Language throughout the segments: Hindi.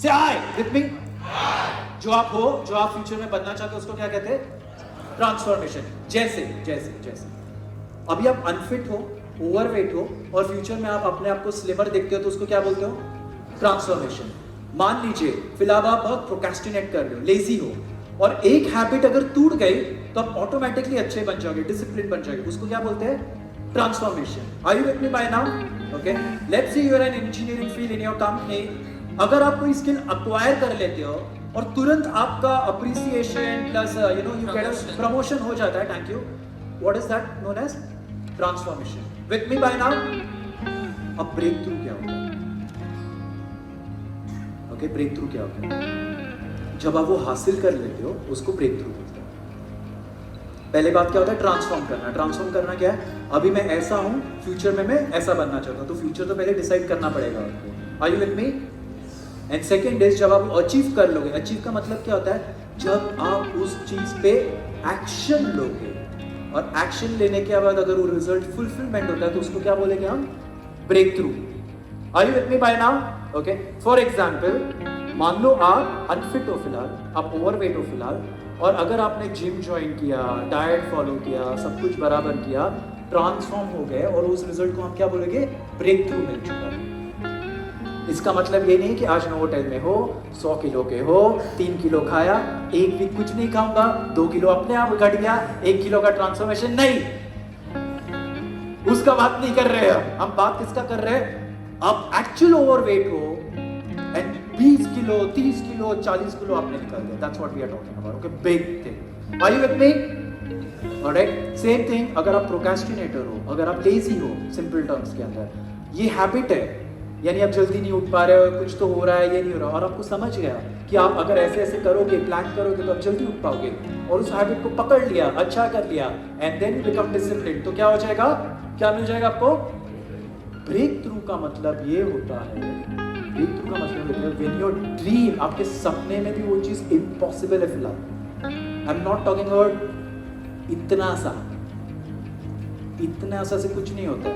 से आई विथ मी। जो आप हो, जो आप फ्यूचर में बनना चाहते हो, उसको क्या कहते हैं? ट्रांसफॉर्मेशन। जैसे जैसे जैसे अभी आप अनफिट हो, ओवरवेट हो, और फ्यूचर में आप अपने आप को स्लिमर देखते हो, तो उसको क्या बोलते हो? ट्रांसफॉर्मेशन। मान लीजिए फिलहाल आप बहुत प्रोक्रेस्टिनेट कर रहे हो, लेजी हो, और एक हैबिट अगर टूट गई तो आप ऑटोमेटिकली अच्छे बन जाओगे, डिसिप्लिन बन जाओगे, उसको क्या बोलते हैं? Transformation. Are you with me by now? Okay, let's say you are an engineering field in your company. अगर आप कोई स्किल अक्वायर कर लेते हो और तुरंत आपका appreciation plus you get promotion हो जाता है, thank you, what is that known as? Transformation. With me by now? अब ब्रेक थ्रू क्या होता है? ओके, ब्रेक थ्रू क्या होता है? जब आप वो हासिल कर लेते हो, उसको ब्रेक थ्रू बोलते हैं। पहले बात क्या होता है? ट्रांसफॉर्म करना। ट्रांसफॉर्म करना क्या है? अभी मैं ऐसा हूं, फ्यूचर में मैं ऐसा बनना चाहता हूं, तो फ्यूचर तो पहले डिसाइड करना पड़ेगा आपको। Are you with me? And second is, जब आप अचीव कर लोगे, अचीव का मतलब क्या होता है? जब आप उस चीज पे एक्शन लोगे, और एक्शन लेने के बाद अगर वो रिजल्ट फुलफिलमेंट होता है, तो उसको क्या बोलेंगे हम? Breakthrough. Are you with me by now? Okay, for example, मान लो आप अनफिट हो फिलहाल, आप ओवरवेट हो फिलहाल, और अगर आपने जिम ज्वाइन किया, डाइट फॉलो किया, सब कुछ बराबर किया, ट्रांसफॉर्म हो गए, और उस रिजल्ट को हम क्या बोलेंगे? ब्रेक थ्रू मिल चुका है। इसका मतलब ये नहीं कि आज नोवोटेल में हो, 100 किलो के हो, 3 किलो खाया, एक वीक कुछ नहीं खाऊंगा, 2 किलो अपने आप घट गया, 1 किलो का ट्रांसफॉर्मेशन नहीं, उसका बात नहीं कर रहे हम बात किसका कर रहे हैं? आप एक्चुअल ओवरवेट हो एंड 20 किलो, 30 किलो, 40 किलो आपने निकाल दिया, that's what we are talking about. Okay, big thing. Are you with me? Alright, same thing अगर आप प्रोक्रेस्टिनेटर हो, अगर आप लेजी हो, सिंपल टर्म्स के अंदर ये हैबिट है, यानी आप जल्दी नहीं उठ पा रहे हो, कुछ तो हो रहा है, ये नहीं हो रहा, और आपको समझ गया कि आप अगर ऐसे ऐसे करोगे, प्लान करोगे, तो आप जल्दी उठ पाओगे, और उस हैबिट को पकड़ लिया, अच्छा कर लिया, and then you become discipline, तो क्या हो जाएगा? क्या मिल जाएगा आपको? ब्रेक थ्रू का मतलब ये होता है, ब्रेक थ्रू का मतलब होता है व्हेन योर ड्रीम, आपके सपने में भी वो चीज इम्पॉसिबल है फिलहाल। I am not talking about इतना सा से कुछ नहीं होता है।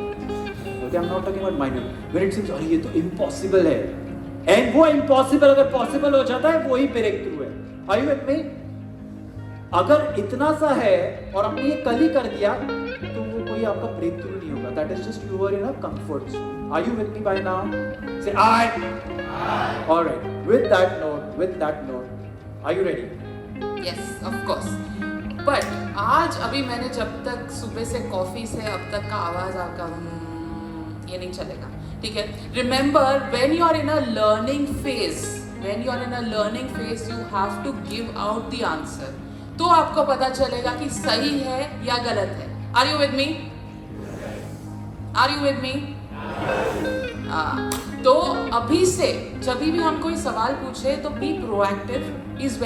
Okay, I'm not talking about minor. When it seems, अरे ये तो impossible है, and वो impossible अगर possible हो जाता है, वो ही break through है। Are you with me? अगर इतना सा है और आपने ये कल ही कर दिया, तो वो कोई आपका break through नहीं होगा। That is just you are in a comfort zone. Are you with me by now? Say I. All right. With that note, are you ready? Yes, of course. But आज अभी मैंने जब तक सुबह से कॉफी से अब तक का आवाज आपका ये नहीं चलेगा, ठीक है? Remember, when you are in a learning phase, you have to give out the answer, तो आपको पता चलेगा कि सही है या गलत है। Are you with me? तो अभी से जब भी हम कोई सवाल पूछे, तो बी प्रोएक्टिव इज व्हेन